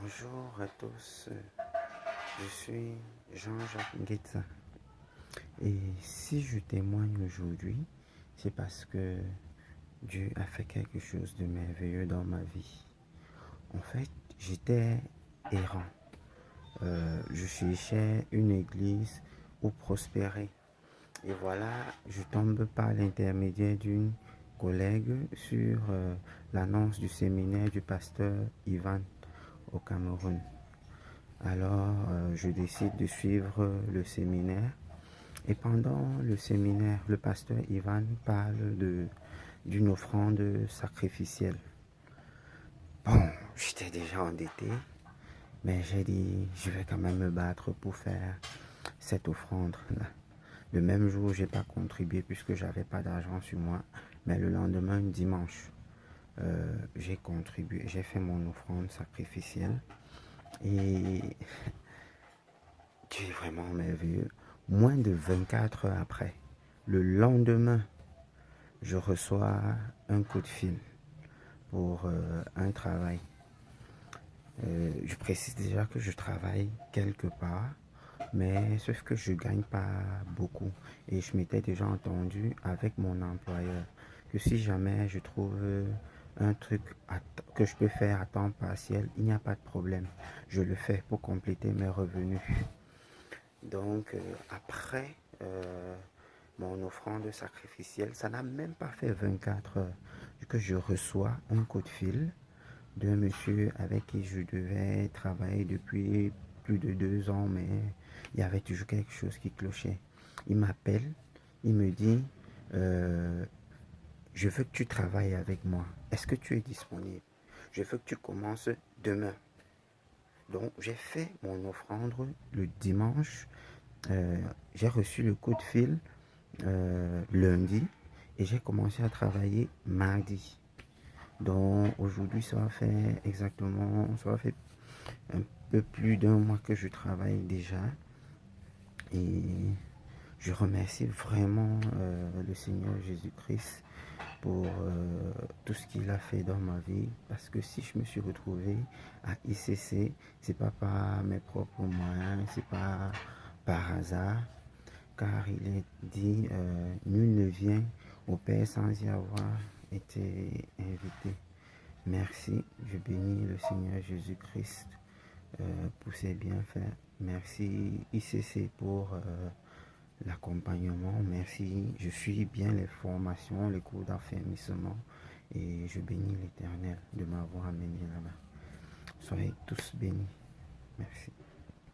Bonjour à tous, je suis Jean-Jacques Nguetza et si je témoigne aujourd'hui, c'est parce que Dieu a fait quelque chose de merveilleux dans ma vie. En fait, j'étais errant. Je cherchais une église où prospérer. Et voilà, je tombe par l'intermédiaire d'une collègue sur l'annonce du séminaire du pasteur Ivan au Cameroun. Alors, je décide de suivre le séminaire. Et pendant le séminaire, le pasteur Ivan parle d'une offrande sacrificielle. Bon, j'étais déjà endetté, mais j'ai dit, je vais quand même me battre pour faire cette offrande-là. Le même jour, je n'ai pas contribué puisque j'avais pas d'argent sur moi. Mais le lendemain, dimanche, j'ai contribué, j'ai fait mon offrande sacrificielle. Et Dieu est vraiment merveilleux. Moins de 24 heures après, le lendemain, je reçois un coup de fil pour un travail. Je précise déjà que je travaille quelque part, mais sauf que je ne gagne pas beaucoup. Et je m'étais déjà entendu avec mon employeur que si jamais je trouve un truc que je peux faire à temps partiel, il n'y a pas de problème. Je le fais pour compléter mes revenus. Donc, après mon offrande sacrificielle, ça n'a même pas fait 24 heures que je reçois un coup de fil d'un monsieur avec qui je devais travailler depuis plus de 2 ans, mais il y avait toujours quelque chose qui clochait. Il m'appelle, il me dit, je veux que tu travailles avec moi. Est-ce que tu es disponible? Je veux que tu commences demain. Donc, j'ai fait mon offrande le dimanche. J'ai reçu le coup de fil lundi et j'ai commencé à travailler mardi. Donc aujourd'hui, ça fait un peu plus d'un mois que je travaille déjà. Et je remercie vraiment le Seigneur Jésus-Christ pour tout ce qu'il a fait dans ma vie. Parce que si je me suis retrouvé à ICC, c'est pas par mes propres moyens, c'est pas par hasard. Car il est dit, nul ne vient au Père sans y avoir été invité. Merci, je bénis le Seigneur Jésus-Christ pour ses bienfaits. Merci ICC pour l'accompagnement. Merci, je suis bien les formations, les cours d'affermissement et je bénis l'Éternel de m'avoir amené là-bas. Soyez tous bénis. Merci.